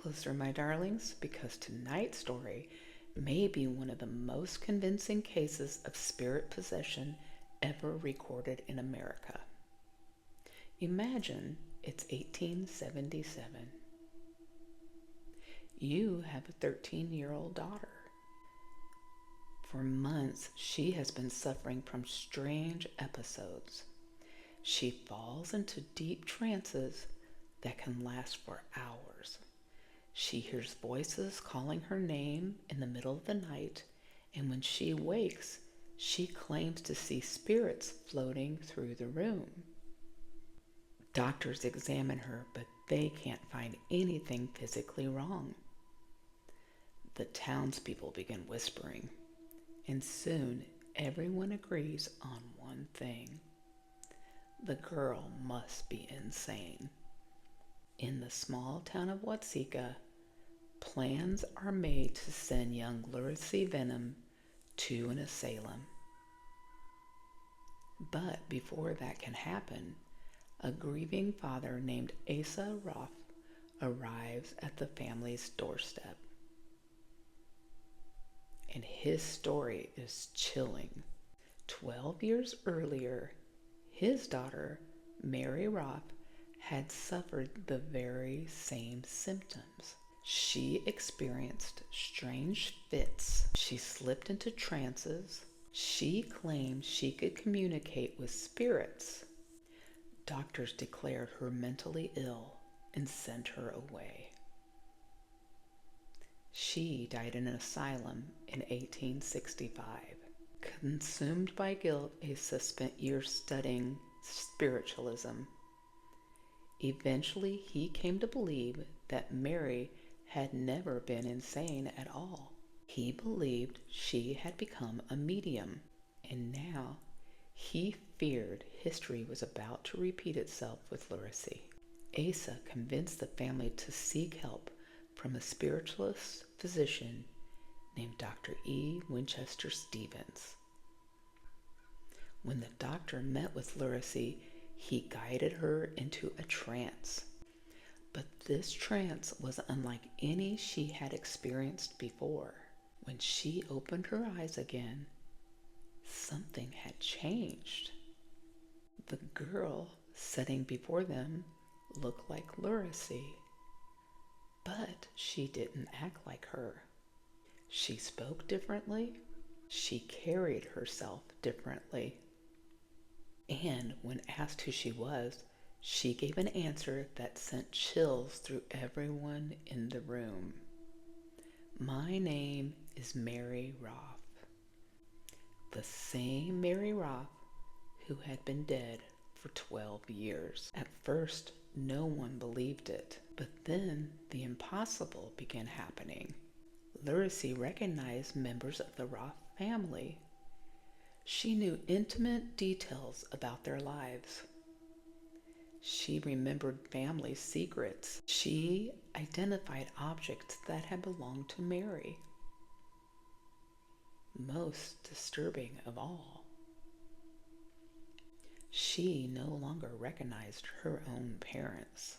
closer, my darlings, because tonight's story may be one of the most convincing cases of spirit possession ever recorded in America. Imagine it's 1877. You have a 13-year-old daughter. For months, she has been suffering from strange episodes. She falls into deep trances that can last for hours. She hears voices calling her name in the middle of the night, and when she wakes, she claims to see spirits floating through the room. Doctors examine her, but they can't find anything physically wrong. The townspeople begin whispering, and soon everyone agrees on one thing. The girl must be insane. In the small town of Watseka, plans are made to send young Lucy Venom to an asylum. But before that can happen, a grieving father named Asa Roth arrives at the family's doorstep. And his story is chilling. 12 years earlier, his daughter, Mary Roth, had suffered the very same symptoms. She experienced strange fits. She slipped into trances. She claimed she could communicate with spirits. Doctors declared her mentally ill and sent her away. She died in an asylum in 1865. Consumed by guilt, Asa spent years studying spiritualism. Eventually, he came to believe that Mary had never been insane at all. He believed she had become a medium, and now he feared history was about to repeat itself with Lucy. Asa convinced the family to seek help from a spiritualist physician named Dr. E. Winchester Stevens. When the doctor met with Lucy, he guided her into a trance. But this trance was unlike any she had experienced before. When she opened her eyes again, something had changed. The girl sitting before them looked like Lucy, but she didn't act like her. She spoke differently. She carried herself differently. And when asked who she was, she gave an answer that sent chills through everyone in the room. My name is Mary Roth. The same Mary Roth who had been dead for 12 years. At first, no one believed it, but then the impossible began happening. Lucy recognized members of the Roth family. She knew intimate details about their lives. She remembered family secrets. She identified objects that had belonged to Mary. Most disturbing of all, she no longer recognized her own parents.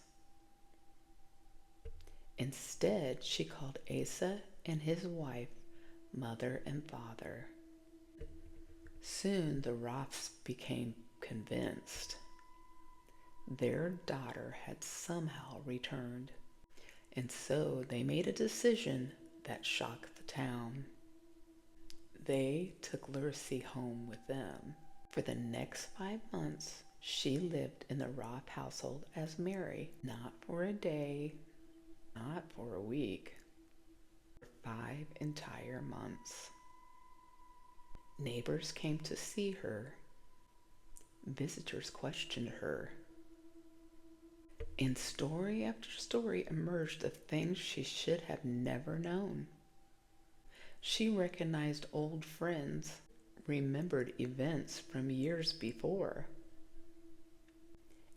Instead, she called Asa and his wife mother and father. Soon the Roths became convinced their daughter had somehow returned, and so they made a decision that shocked the town. They took Lucy home with them. For the next 5 months, she lived in the Roth household as Mary, not for a day, not for a week, for 5 entire months. Neighbors came to see her. Visitors questioned her. And story after story emerged of things she should have never known. She recognized old friends, remembered events from years before,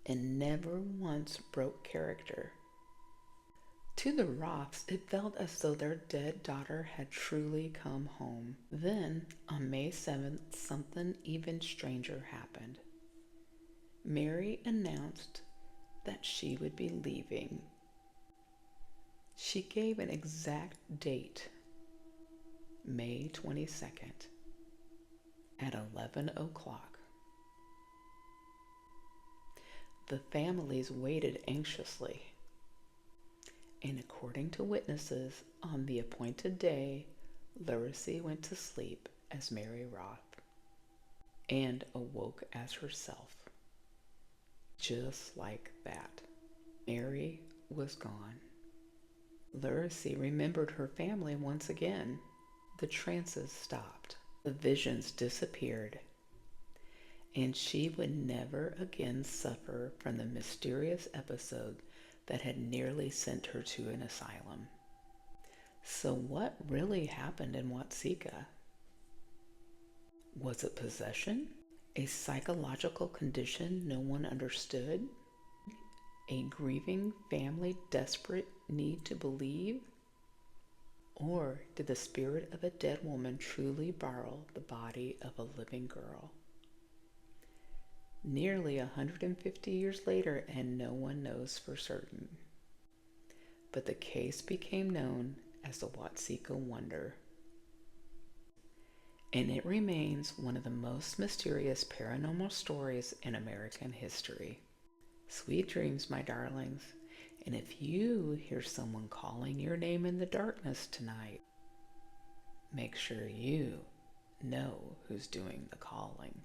and never once broke character. To the Roths, it felt as though their dead daughter had truly come home. Then, on May 7th, something even stranger happened. Mary announced that she would be leaving. She She gave an exact date, May 22nd at 11 o'clock. The families waited anxiously, and according to witnesses, on the appointed day, Liracy went to sleep as Mary Roth and awoke as herself. Just like that, Mary was gone. Liracy remembered her family once again. The trances stopped, the visions disappeared, and she would never again suffer from the mysterious episode that had nearly sent her to an asylum. So what really happened in Watseka? Was it possession? A psychological condition no one understood? A grieving family desperate need to believe? Or did the spirit of a dead woman truly borrow the body of a living girl? Nearly 150 years later, and no one knows for certain. But the case became known as the Watseka Wonder. And it remains one of the most mysterious paranormal stories in American history. Sweet dreams, my darlings. And if you hear someone calling your name in the darkness tonight, make sure you know who's doing the calling.